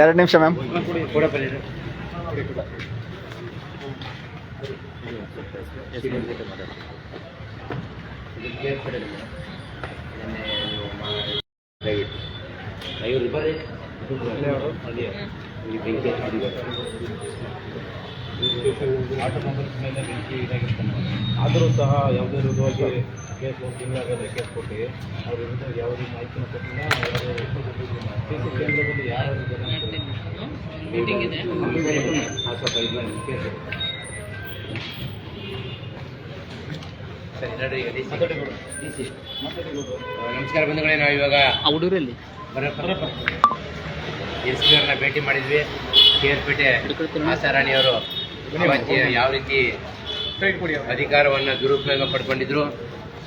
ಎರಡು ನಿಮಿಷ ma'am. Automobiles ಮೇಲೆ ಬೆಂಕಿ ಇದಾಗಿರ್ತಾನೆ, ಆದರೂ ಸಹ ಯಾವುದೇ ವಿಧವಾಗಿ ಕೇಸ್ ತಿಂಗಳಾಗದೆ ಕೇಸ್ ಕೊಟ್ಟು ಅವ್ರ ವಿರುದ್ಧ ಯಾವುದೇ ಮಾಹಿತಿನ ಕೊಟ್ಟಿಲ್ಲ. ಸಿ ಸಿ ಕೇಂದ್ರದಲ್ಲಿ ಯಾರು ನಮಸ್ಕಾರ ಬಂಧುಗಳೇ, ನಾವು ಇವಾಗ ಹುಡುಗರಲ್ಲಿ ಎಸ್ ಪಿ ಅವ್ರನ್ನ ಭೇಟಿ ಮಾಡಿದ್ವಿ. ಕೇರ್ಪೇಟೆ ಆಶಾರಾಣಿಯವರು ಯಾವ ರೀತಿ ಅಧಿಕಾರವನ್ನು ದುರುಪಯೋಗ ಪಡ್ಕೊಂಡಿದ್ರು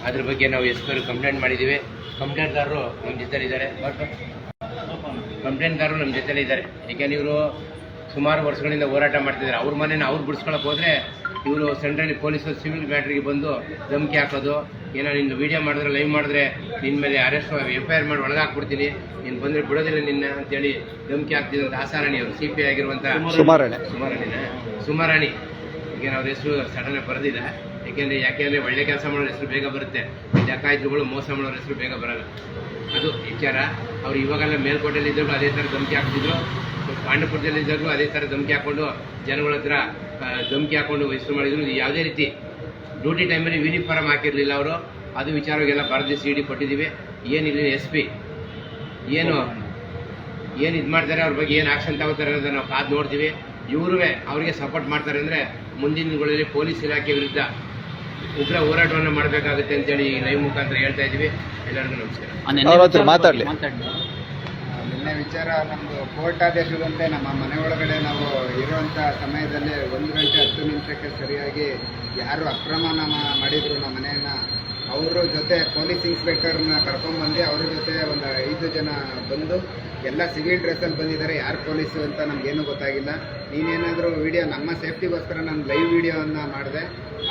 ಅದ್ರ ಬಗ್ಗೆ ನಾವು ಎಸ್ ಪಿ ಅವ್ರಿಗೆ ಕಂಪ್ಲೇಂಟ್ ಮಾಡಿದ್ದೀವಿ. ಕಂಪ್ಲೇಂಟ್ದಾರರು ನಮ್ಮ ಜೊತೆಲಿದ್ದಾರೆ. ಯಾಕೆಂದ್ರೆ ಇವರು ಸುಮಾರು ವರ್ಷಗಳಿಂದ ಹೋರಾಟ ಮಾಡ್ತಿದ್ದಾರೆ. ಅವ್ರ ಮನೇನ ಅವ್ರು ಬಿಡಿಸ್ಕೊಳಕ್ಕೆ ಹೋದರೆ ಇವರು ಸೆಂಟ್ರಲ್ ಪೊಲೀಸರು ಸಿವಿಲ್ ಮ್ಯಾಟ್ರಿಗೆ ಬಂದು ಧಮಕಿ ಹಾಕೋದು, ಏನೋ ನಿನ್ನ ವೀಡಿಯೋ ಮಾಡಿದ್ರೆ ಲೈವ್ ಮಾಡಿದ್ರೆ ನಿನ್ನ ಮೇಲೆ ಅರೆಸ್ಟ್ FIR ಮಾಡಿ ಒಳಗಾಕ್ಬಿಡ್ತೀನಿ, ನೀನು ಬಂದರೆ ಬಿಡೋದಿಲ್ಲ ನಿನ್ನ ಅಂತೇಳಿ ಧಮಕಿ ಹಾಕ್ತಿದ್ದಂಥ ಆಶಾರಾಣಿ ಅವರು CPI ಆಗಿರುವಂಥ ಸುಮಾರಾಣಿ ಈಗ ಅವ್ರ ಹೆಸರು ಸಡನ್ನಾಗಿ ಬರೆದಿಲ್ಲ. ಯಾಕೆಂದರೆ ಒಳ್ಳೆ ಕೆಲಸ ಮಾಡೋರ ಹೆಸರು ಬೇಗ ಬರುತ್ತೆ, ಡಕಾಯಿತರುಗಳು ಮೋಸ ಮಾಡೋರ ಹೆಸರು ಬೇಗ ಬರೋಲ್ಲ. ಅದು ವಿಚಾರ. ಅವ್ರು ಇವಾಗೆಲ್ಲ ಮೇಲ್ಕೋಟೆಯಲ್ಲಿದ್ದರು ಅದೇ ಥರ ಧಮಕಿ ಹಾಕ್ತಿದ್ರು, ಪಾಂಡಪುರದಲ್ಲಿದ್ದರು ಅದೇ ಥರ ಧಮಕಿ ಹಾಕ್ಕೊಂಡು ಜನಗಳ ಹತ್ರ ಧಮಕಿ ಹಾಕ್ಕೊಂಡು ಹೆಸರು ಮಾಡಿದ್ರು. ಯಾವುದೇ ರೀತಿ ಡ್ಯೂಟಿ ಟೈಮಲ್ಲಿ ಯೂನಿಫಾರ್ಮ್ ಹಾಕಿರಲಿಲ್ಲ ಅವರು. ಅದು ವಿಚಾರವಾಗೆಲ್ಲ ಬರೆದು CD ಕೊಟ್ಟಿದ್ದೀವಿ. ಏನಿಲ್ಲ SP ಏನು ಇದು ಮಾಡ್ತಾರೆ, ಅವ್ರ ಬಗ್ಗೆ ಏನು ಆಕ್ಷನ್ ತಗೋತಾರೆ ಅನ್ನೋದನ್ನು ನಾವು ಕಾದು ನೋಡ್ತೀವಿ. ಇವರು ಅವರಿಗೆ ಸಪೋರ್ಟ್ ಮಾಡ್ತಾರೆ ಅಂದರೆ ಮುಂದಿನ ದಿನಗಳಲ್ಲಿ ಪೊಲೀಸ್ ಇಲಾಖೆ ವಿರುದ್ಧ ಉಗ್ರ ಹೋರಾಟವನ್ನು ಮಾಡಬೇಕಾಗುತ್ತೆ ಅಂತೇಳಿ ಲೈವ್ ಮುಖಾಂತರ ಹೇಳ್ತಾ ಇದ್ದೀವಿ. ಎಲ್ಲರಿಗೂ ನಮಸ್ಕಾರ. ಮಾತಾಡಲಿ. ನಿನ್ನೆ ವಿಚಾರ ನಮ್ಮದು ಕೋರ್ಟ್ ಆದೇಶದಂತೆ ನಮ್ಮ ಮನೆ ಒಳಗಡೆ ನಾವು ಇರುವಂಥ ಸಮಯದಲ್ಲಿ 1 ಗಂಟೆ 10 ನಿಮಿಷಕ್ಕೆ ಸರಿಯಾಗಿ ಯಾರು ಅಕ್ರಮನ ಮಾಡಿದರು ನಮ್ಮ ಮನೆಯನ್ನು, ಅವ್ರ ಜೊತೆ ಪೊಲೀಸ್ ಇನ್ಸ್ಪೆಕ್ಟರ್ನ ಕರ್ಕೊಂಡ್ಬಂದು ಅವ್ರ ಜೊತೆ ಒಂದು 5 ಜನ ಬಂದು ಎಲ್ಲ ಸಿವಿಲ್ ಡ್ರೆಸ್ಸಲ್ಲಿ ಬಂದಿದ್ದಾರೆ. ಯಾರು ಪೊಲೀಸು ಅಂತ ನಮಗೇನು ಗೊತ್ತಾಗಿಲ್ಲ. ನೀನೇನಾದರೂ ವಿಡಿಯೋ ನಮ್ಮ ಸೇಫ್ಟಿಗೋಸ್ಕರ ನಾನು ಲೈವ್ ವಿಡಿಯೋವನ್ನು ಮಾಡಿದೆ.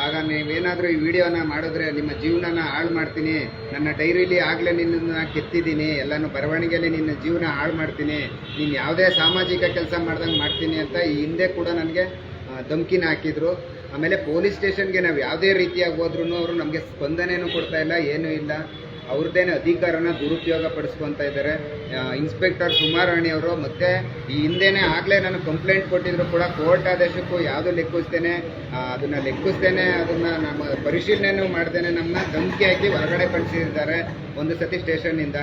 ಆಗ ನೀವೇನಾದರೂ ಈ ವಿಡಿಯೋನ ಮಾಡಿದ್ರೆ ನಿಮ್ಮ ಜೀವನನ ಹಾಳು ಮಾಡ್ತೀನಿ, ನನ್ನ ಡೈರಿಲಿ ಆಗಲೇ ನಿನ್ನನ್ನು ಕೆತ್ತಿದ್ದೀನಿ, ಎಲ್ಲನೂ ಬರವಣಿಗೆಯಲ್ಲಿ ನಿನ್ನ ಜೀವನ ಹಾಳು ಮಾಡ್ತೀನಿ, ನೀನು ಯಾವುದೇ ಸಾಮಾಜಿಕ ಕೆಲಸ ಮಾಡ್ದಂಗೆ ಮಾಡ್ತೀನಿ ಅಂತ ಈ ಹಿಂದೆ ಕೂಡ ನನಗೆ ಧಮಕಿನ ಹಾಕಿದರು. ಆಮೇಲೆ ಪೊಲೀಸ್ ಸ್ಟೇಷನ್ಗೆ ನಾವು ಯಾವುದೇ ರೀತಿಯಾಗಿ ಹೋದ್ರೂ ಅವರು ನಮಗೆ ಸ್ಪಂದನೆಯೂ ಕೊಡ್ತಾ ಇಲ್ಲ, ಏನೂ ಇಲ್ಲ. ಅವ್ರದ್ದೇನೆ ಅಧಿಕಾರನ ದುರುಪಯೋಗ ಪಡಿಸ್ಕೊತಾ ಇದ್ದಾರೆ. ಇನ್ಸ್ಪೆಕ್ಟರ್ ಸುಮಾರಾಣಿ ಅವರು ಮತ್ತೆ ಈ ಹಿಂದೆನೇ ಆಗಲೇ ನಾನು ಕಂಪ್ಲೇಂಟ್ ಕೊಟ್ಟಿದ್ರು ಕೂಡ ಕೋರ್ಟ್ ಆದೇಶಕ್ಕೂ ಯಾವುದು ಲೆಕ್ಕಿಸ್ತೇನೆ ಅದನ್ನು ನಮ್ಮ ಪರಿಶೀಲನೆಯೂ ಮಾಡ್ದೇನೆ ನಮ್ಮನ್ನ ಧಮಕಿ ಹಾಕಿ ಹೊರಗಡೆ ಕಳಿಸಿದ್ದಾರೆ ಒಂದು ಸತಿ ಸ್ಟೇಷನ್ನಿಂದ.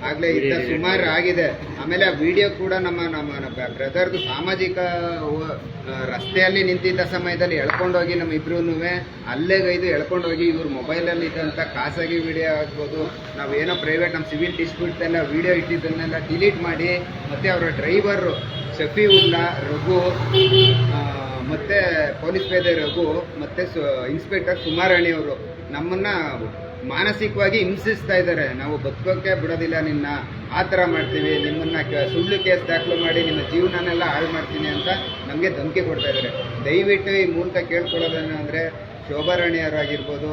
ಆಗಲೇ ಇಂಥ ಸುಮಾರು ಆಗಿದೆ. ಆಮೇಲೆ ಆ ವಿಡಿಯೋ ಕೂಡ ನಮ್ಮ ಬ್ರದರ್ದು ಸಾಮಾಜಿಕ ರಸ್ತೆಯಲ್ಲಿ ನಿಂತಿದ್ದ ಸಮಯದಲ್ಲಿ ಎಳ್ಕೊಂಡೋಗಿ ನಮ್ಮ ಇಬ್ರೂ ಅಲ್ಲೇಗೈದು ಎಳ್ಕೊಂಡೋಗಿ ಇವ್ರ ಮೊಬೈಲಲ್ಲಿ ಇದ್ದಂಥ ಖಾಸಗಿ ವಿಡಿಯೋ ಆಗ್ಬೋದು, ನಾವೇನೋ ಪ್ರೈವೇಟ್ ನಮ್ಮ ಸಿವಿಲ್ ಡಿಸ್ಪ್ಯೂಟ್ದೆಲ್ಲ ವಿಡಿಯೋ ಇಟ್ಟಿದ್ದನ್ನೆಲ್ಲ ಡಿಲೀಟ್ ಮಾಡಿ, ಮತ್ತು ಅವರ ಡ್ರೈವರು ಶಫೀವುಲ್ಲಾ, ರಘು, ಮತ್ತು ಪೊಲೀಸ್ ಪೇದೆ ರಘು ಮತ್ತು ಇನ್ಸ್ಪೆಕ್ಟರ್ ಸುಮಾರಾಣಿಯವರು ನಮ್ಮನ್ನು ಮಾನಸಿಕವಾಗಿ ಹಿಂಸಿಸ್ತಾ ಇದ್ದಾರೆ. ನಾವು ಬದುಕೋಕ್ಕೆ ಬಿಡೋದಿಲ್ಲ, ನಿನ್ನ ಆ ಥರ ಮಾಡ್ತೀವಿ, ನಿಮ್ಮನ್ನು ಸುಳ್ಳು ಕೇಸ್ ದಾಖಲು ಮಾಡಿ ನಿಮ್ಮ ಜೀವನನೆಲ್ಲ ಹಾಳು ಮಾಡ್ತೀನಿ ಅಂತ ನಮಗೆ ಧಮಕಿ ಕೊಡ್ತಾ ಇದ್ದಾರೆ. ದಯವಿಟ್ಟು ಈ ಮೂಲಕ ಕೇಳ್ಕೊಳ್ಳೋದೇನು ಅಂದರೆ ಶೋಭಾರಾಣಿಯವರಾಗಿರ್ಬೋದು,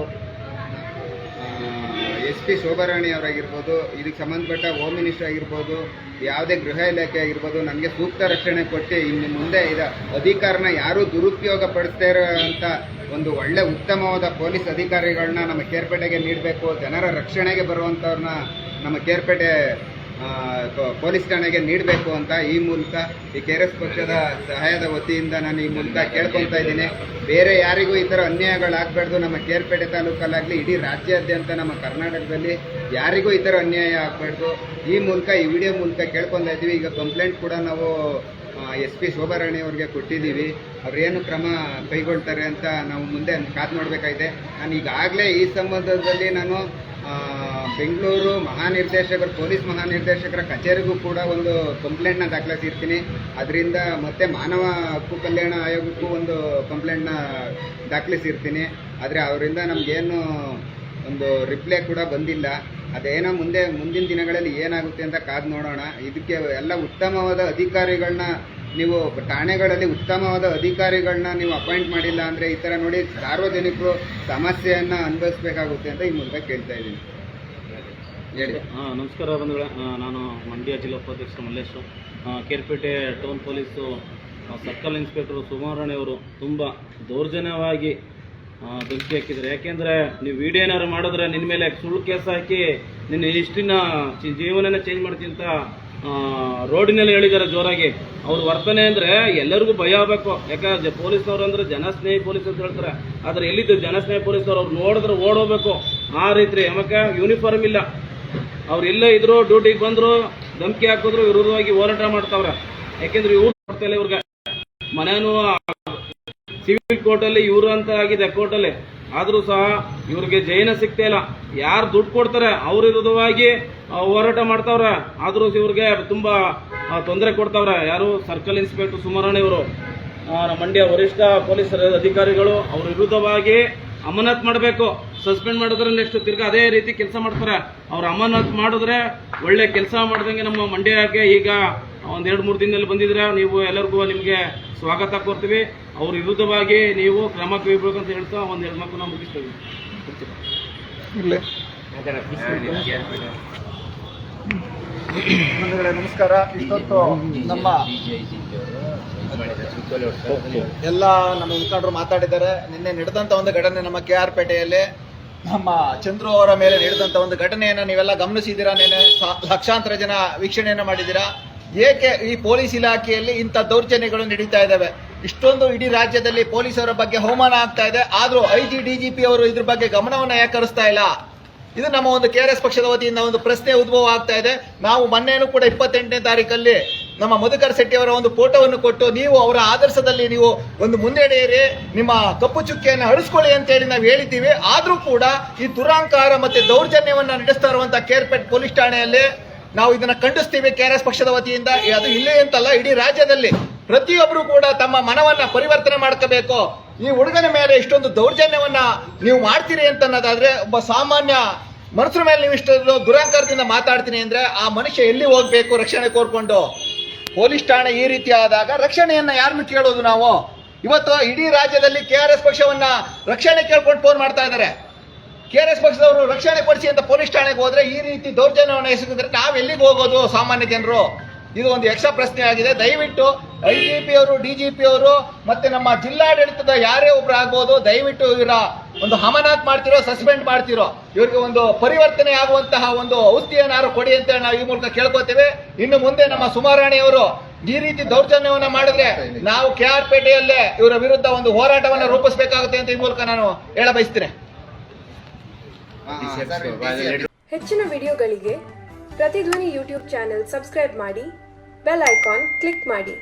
SP ಶೋಭಾರಾಣಿ ಅವರಾಗಿರ್ಬೋದು, ಇದಕ್ಕೆ ಸಂಬಂಧಪಟ್ಟ ಹೋಮ್ ಮಿನಿಸ್ಟರ್ ಆಗಿರ್ಬೋದು, ಯಾವುದೇ ಗೃಹ ಇಲಾಖೆ ಆಗಿರ್ಬೋದು, ನನಗೆ ಸೂಕ್ತ ರಕ್ಷಣೆ ಕೊಟ್ಟು ಇನ್ನು ಮುಂದೆ ಅಧಿಕಾರನ ಯಾರೂ ದುರುಪಯೋಗ ಪಡಿಸ್ತಾ ಇರೋಂಥ ಒಂದು ಒಳ್ಳೆ ಉತ್ತಮವಾದ ಪೊಲೀಸ್ ಅಧಿಕಾರಿಗಳನ್ನ ನಮ್ಮ ಕೇರ್ಪೇಟೆಗೆ ನೀಡಬೇಕು. ಜನರ ರಕ್ಷಣೆಗೆ ಬರುವಂಥವ್ರನ್ನ ನಮ್ಮ ಕೇರ್ಪೇಟೆ ಪೊಲೀಸ್ ಠಾಣೆಗೆ ನೀಡಬೇಕು ಅಂತ ಈ ಮೂಲಕ ಈ KRS ಪಕ್ಷದ ಸಹಾಯದ ವತಿಯಿಂದ ನಾನು ಈ ಮೂಲಕ ಕೇಳ್ಕೊತಾ ಇದ್ದೀನಿ. ಬೇರೆ ಯಾರಿಗೂ ಈ ಥರ ಅನ್ಯಾಯಗಳಾಗಬಾರ್ದು. ನಮ್ಮ ಕೇರ್ಪೇಟೆ ತಾಲೂಕಲ್ಲಾಗಲಿ ಇಡೀ ರಾಜ್ಯಾದ್ಯಂತ ನಮ್ಮ ಕರ್ನಾಟಕದಲ್ಲಿ ಯಾರಿಗೂ ಈ ಥರ ಅನ್ಯಾಯ ಆಗಬಾರ್ದು. ಈ ಮೂಲಕ ಈ ವಿಡಿಯೋ ಮೂಲಕ ಕೇಳ್ಕೊತಾ ಇದ್ದೀವಿ. ಈಗ ಕಂಪ್ಲೇಂಟ್ ಕೂಡ ನಾವು SP ಶೋಭಾರಾಣಿ ಅವ್ರಿಗೆ ಕೊಟ್ಟಿದ್ದೀವಿ. ಅವ್ರೇನು ಕ್ರಮ ಕೈಗೊಳ್ತಾರೆ ಅಂತ ನಾವು ಮುಂದೆ ಕಾದು ನೋಡಬೇಕಾಗಿದೆ. ನಾನು ಈಗಾಗಲೇ ಈ ಸಂಬಂಧದಲ್ಲಿ ನಾನು ಬೆಂಗಳೂರು ಪೊಲೀಸ್ ಮಹಾನಿರ್ದೇಶಕರ ಕಚೇರಿಗೂ ಕೂಡ ಒಂದು ಕಂಪ್ಲೇಂಟ್ನ ದಾಖಲಿಸಿರ್ತೀನಿ. ಅದರಿಂದ ಮತ್ತೆ ಮಾನವ ಹಕ್ಕು ಕಲ್ಯಾಣ ಆಯೋಗಕ್ಕೂ ಒಂದು ಕಂಪ್ಲೇಂಟ್ನ ದಾಖಲಿಸಿರ್ತೀನಿ. ಆದರೆ ಅವರಿಂದ ನಮಗೇನು ಒಂದು ರಿಪ್ಲೈ ಕೂಡ ಬಂದಿಲ್ಲ. ಅದೇನೋ ಮುಂದಿನ ದಿನಗಳಲ್ಲಿ ಏನಾಗುತ್ತೆ ಅಂತ ಕಾದು ನೋಡೋಣ. ಇದಕ್ಕೆ ಎಲ್ಲ ಉತ್ತಮವಾದ ಅಧಿಕಾರಿಗಳನ್ನ ನೀವು ಠಾಣೆಗಳಲ್ಲಿ ಉತ್ತಮವಾದ ಅಧಿಕಾರಿಗಳನ್ನ ನೀವು ಅಪಾಯಿಂಟ್ ಮಾಡಿಲ್ಲ ಅಂದರೆ ಈ ಥರ ನೋಡಿ ಸಾರ್ವಜನಿಕರು ಸಮಸ್ಯೆಯನ್ನು ಅನುಭವಿಸಬೇಕಾಗುತ್ತೆ ಅಂತ ಈ ಮೂಲಕ ಕೇಳ್ತಾ ಇದ್ದೀನಿ. ಹೇಳಿ. ನಮಸ್ಕಾರ ಬಂಧುಗಳೇ, ನಾನು ಮಂಡ್ಯ ಜಿಲ್ಲಾ ಉಪಾಧ್ಯಕ್ಷ Mallesh. KR Pete town police circle inspector ಸುಮಾರಾಣಿಯವರು ತುಂಬ ದೌರ್ಜನ್ಯವಾಗಿ ಧಮಕಿ ಹಾಕಿದ್ದಾರೆ. ಯಾಕೆಂದರೆ ನೀವು ವಿಡಿಯೋ ಏನಾದ್ರು ಮಾಡಿದ್ರೆ ನಿನ್ನ ಮೇಲೆ ಸುಳ್ಳು ಕೇಸ್ ಹಾಕಿ ನಿನ್ನ ಇಷ್ಟಿನ ಜೀವನನೇ ಚೇಂಜ್ ಮಾಡ್ತೀನಿ ಅಂತ ರೋಡಿನಲ್ಲಿ ಹೇಳಿದ್ದಾರೆ ಜೋರಾಗಿ. ಅವ್ರ ವರ್ತನೆ ಅಂದರೆ ಎಲ್ಲರಿಗೂ ಭಯ ಆಗಬೇಕು. ಯಾಕಂದ್ರೆ ಪೊಲೀಸ್ನವ್ರು ಅಂದರೆ ಜನಸ್ನೇಹಿ ಪೊಲೀಸ್ ಅಂತ ಹೇಳ್ತಾರೆ, ಆದರೆ ಎಲ್ಲಿದ್ದು ಜನಸ್ನೇಹಿ ಪೊಲೀಸ್ನವ್ರು ಅವ್ರು ನೋಡಿದ್ರೆ ಓಡೋಗ್ಬೇಕು. ಆ ರೀತಿ ಯಾಕೆ ಯೂನಿಫಾರ್ಮ್ ಇಲ್ಲ, ಅವ್ರು ಎಲ್ಲೇ ಇದ್ರು ಡ್ಯೂಟಿಗೆ ಬಂದರು ಧಮಕಿ ಹಾಕಿದ್ರು ವಿರೋಧವಾಗಿ ಹೋರಾಟ ಮಾಡ್ತಾವ್ರೆ. ಯಾಕೆಂದ್ರೆ ಇವ್ರು ಮಾಡ್ತಾ ಇಲ್ಲ, ಇವ್ರಿಗೆ ಮನೇನು ಸಿವಿಲ್ ಕೋರ್ಟಲ್ಲಿ ಇವರು ಅಂತ ಆಗಿದೆ ಕೋರ್ಟಲ್ಲಿ, ಆದರೂ ಸಹ ಇವ್ರಿಗೆ ಜೈನ ಸಿಗ್ತಾ ಇಲ್ಲ. ಯಾರು ದುಡ್ಡು ಕೊಡ್ತಾರೆ ಅವ್ರ ವಿರುದ್ಧವಾಗಿ ಹೋರಾಟ ಮಾಡ್ತಾವ್ರೆ, ಆದರೂ ಇವ್ರಿಗೆ ತುಂಬಾ ತೊಂದರೆ ಕೊಡ್ತಾವ್ರೆ. ಯಾರು ಸರ್ಕಲ್ ಇನ್ಸ್ಪೆಕ್ಟರ್ ಸುಮಾರಾಣಿ ಇವರು, ಮಂಡ್ಯ ವರಿಷ್ಠ ಪೊಲೀಸ್ ಅಧಿಕಾರಿಗಳು ಅವ್ರ ವಿರುದ್ಧವಾಗಿ ಅಮಾನತ್ ಮಾಡಬೇಕು. ಸಸ್ಪೆಂಡ್ ಮಾಡಿದ್ರೆ ನೆಕ್ಸ್ಟ್ ತಿರ್ಗಾ ಅದೇ ರೀತಿ ಕೆಲಸ ಮಾಡ್ತಾರೆ. ಅವ್ರು ಅಮಾನತ್ ಮಾಡಿದ್ರೆ ಒಳ್ಳೆ ಕೆಲಸ ಮಾಡ್ದಂಗೆ ನಮ್ಮ ಮಂಡ್ಯಕ್ಕೆ ಈಗ ಒಂದು 2-3 ದಿನದಲ್ಲಿ ಬಂದಿದ್ರೆ ನೀವು ಎಲ್ಲರಿಗೂ ನಿಮಗೆ ಸ್ವಾಗತ ಕೋರ್ತೀವಿ. ಅವ್ರ ವಿರುದ್ಧವಾಗಿ ನೀವು ಕ್ರಮ ಕೈಗೊಳ್ಬೇಕು ಅಂತ ಹೇಳ್ತಾ ಒಂದು 2 ಮಾತು ನಾವು ಮುಗಿಸ್ತೇವೆ. ನಮಸ್ಕಾರ. ಇಷ್ಟೊತ್ತು ನಮ್ಮ ಎಲ್ಲ ನಮ್ಮ ಮುಖಂಡರು ಮಾತಾಡಿದ್ದಾರೆ. ನಿನ್ನೆ ನಡೆದಂತ ಒಂದು ಘಟನೆ ನಮ್ಮ KR ಪೇಟೆಯಲ್ಲಿ ನಮ್ಮ ಚಂದ್ರು ಅವರ ಮೇಲೆ ನಡೆದಂತ ಒಂದು ಘಟನೆಯನ್ನ ನೀವೆಲ್ಲ ಗಮನಿಸಿದ್ದೀರಾ. ನಿನ್ನೆ ಲಕ್ಷಾಂತರ ಜನ ವೀಕ್ಷಣೆಯನ್ನ ಮಾಡಿದ್ದೀರಾ. ಏಕೆ ಈ ಪೊಲೀಸ್ ಇಲಾಖೆಯಲ್ಲಿ ಇಂಥ ದೌರ್ಜನ್ಯಗಳು ನಡೀತಾ ಇದ್ದಾವೆ? ಇಷ್ಟೊಂದು ಇಡೀ ರಾಜ್ಯದಲ್ಲಿ ಪೊಲೀಸರ ಬಗ್ಗೆ ಅವಮಾನ ಆಗ್ತಾ ಇದೆ, ಆದ್ರೂ IG DGP ಅವರು ಇದ್ರ ಬಗ್ಗೆ ಗಮನವನ್ನ ಯಾಕೆ ಹರಿಸ್ತಾ ಇಲ್ಲ? ಇದು ನಮ್ಮ ಒಂದು KRS ಪಕ್ಷದ ವತಿಯಿಂದ ಒಂದು ಪ್ರಶ್ನೆ ಉದ್ಭವ ಆಗ್ತಾ ಇದೆ. ನಾವು ಮೊನ್ನೆನೂ ಕೂಡ 28ನೇ ತಾರೀಕಲ್ಲಿ ನಮ್ಮ ಮಧುಕರ್ ಶೆಟ್ಟಿ ಅವರ ಒಂದು ಫೋಟೋವನ್ನು ಕೊಟ್ಟು ನೀವು ಅವರ ಆದರ್ಶದಲ್ಲಿ ನೀವು ಒಂದು ಮುನ್ನಡೆಯಿರಿ, ನಿಮ್ಮ ಕಪ್ಪು ಚುಕ್ಕಿಯನ್ನು ಅಳಿಸ್ಕೊಳ್ಳಿ ಅಂತ ಹೇಳಿ ನಾವು ಹೇಳಿದ್ದೀವಿ. ಆದ್ರೂ ಕೂಡ ಈ ದುರಾಂಕಾರ ಮತ್ತೆ ದೌರ್ಜನ್ಯವನ್ನ ನಡೆಸ್ತಾ ಇರುವಂತಹ ಕೇರ್ಪೇಟೆ ಪೊಲೀಸ್ ಠಾಣೆಯಲ್ಲಿ ನಾವು ಇದನ್ನ ಖಂಡಿಸ್ತೀವಿ KRS ಪಕ್ಷದ ವತಿಯಿಂದ. ಅದು ಇಲ್ಲೇ ಅಂತಲ್ಲ, ಇಡೀ ರಾಜ್ಯದಲ್ಲಿ ಪ್ರತಿಯೊಬ್ಬರು ಕೂಡ ತಮ್ಮ ಮನವನ್ನ ಪರಿವರ್ತನೆ ಮಾಡ್ಕೋಬೇಕು. ಈ ಹುಡುಗನ ಮೇಲೆ ಇಷ್ಟೊಂದು ದೌರ್ಜನ್ಯವನ್ನ ನೀವು ಮಾಡ್ತೀರಿ ಅಂತ ಅನ್ನೋದಾದ್ರೆ, ಒಬ್ಬ ಸಾಮಾನ್ಯ ಮನುಷ್ಯರ ಮೇಲೆ ನೀವು ಇಷ್ಟೊಂದು ದುರಾಂಕಾರದಿಂದ ಮಾತಾಡ್ತೀನಿ ಅಂದ್ರೆ ಆ ಮನುಷ್ಯ ಎಲ್ಲಿ ಹೋಗ್ಬೇಕು ರಕ್ಷಣೆ ಕೋರ್ಕೊಂಡು? ಪೊಲೀಸ್ ಠಾಣೆ ಈ ರೀತಿ ಆದಾಗ ರಕ್ಷಣೆಯನ್ನ ಯಾರನ್ನು ಕೇಳೋದು ನಾವು? ಇವತ್ತು ಇಡೀ ರಾಜ್ಯದಲ್ಲಿ KRS ಪಕ್ಷವನ್ನ ರಕ್ಷಣೆ ಕೇಳ್ಕೊಂಡು ಫೋನ್ ಮಾಡ್ತಾ ಇದ್ದಾರೆ. KRS ಪಕ್ಷದವರು ರಕ್ಷಣೆ ಕೊಡಿಸಿ ಅಂತ ಪೊಲೀಸ್ ಠಾಣೆಗೆ ಹೋದ್ರೆ ಈ ರೀತಿ ದೌರ್ಜನ್ಯವನ್ನು ಎಸಗಿದ್ರೆ ನಾವ್ ಎಲ್ಲಿಗೆ ಹೋಗೋದು ಸಾಮಾನ್ಯ ಜನರು? ಇದು ಒಂದು ಯಕ್ಷ ಪ್ರಶ್ನೆ ಆಗಿದೆ. ದಯವಿಟ್ಟು IGP ಅವರು, DGP ಅವರು ಮತ್ತೆ ನಮ್ಮ ಜಿಲ್ಲಾಡಳಿತದ ಯಾರೇ ಒಬ್ರು ಆಗ್ಬೋದು, ದಯವಿಟ್ಟು ಇವರ ಒಂದು ಅಮಾನತ್ ಮಾಡ್ತಿರೋ, ಸಸ್ಪೆಂಡ್ ಮಾಡ್ತಿರೋ, ಇವರಿಗೆ ಒಂದು ಪರಿವರ್ತನೆ ಆಗುವಂತಹ ಒಂದು ಔಷಧಿಯನ್ನಾರು ಕೊಡಿ ಅಂತ ನಾವು ಈ ಮೂಲಕ ಕೇಳ್ಕೊತೇವೆ. ಇನ್ನು ಮುಂದೆ ನಮ್ಮ ಸುಮಾರಾಣಿ ಅವರು ಈ ರೀತಿ ದೌರ್ಜನ್ಯವನ್ನ ಮಾಡಿದ್ರೆ ನಾವು KR ಪೇಟೆಯಲ್ಲೇ ಇವರ ವಿರುದ್ಧ ಒಂದು ಹೋರಾಟವನ್ನ ರೂಪಿಸಬೇಕಾಗುತ್ತೆ ಅಂತ ಈ ಮೂಲಕ ನಾನು ಹೇಳ ಬಯಸ್ತೇನೆ. ಹೆಚ್ಚಿನ ವಿಡಿಯೋಗಳಿಗೆ ಪ್ರತಿಧ್ವನಿ ಯೂಟ್ಯೂಬ್ ಚಾನೆಲ್ ಸಬ್ಸ್ಕ್ರೈಬ್ ಮಾಡಿ, ಬೆಲ್ ಐಕಾನ್ ಕ್ಲಿಕ್ ಮಾಡಿ.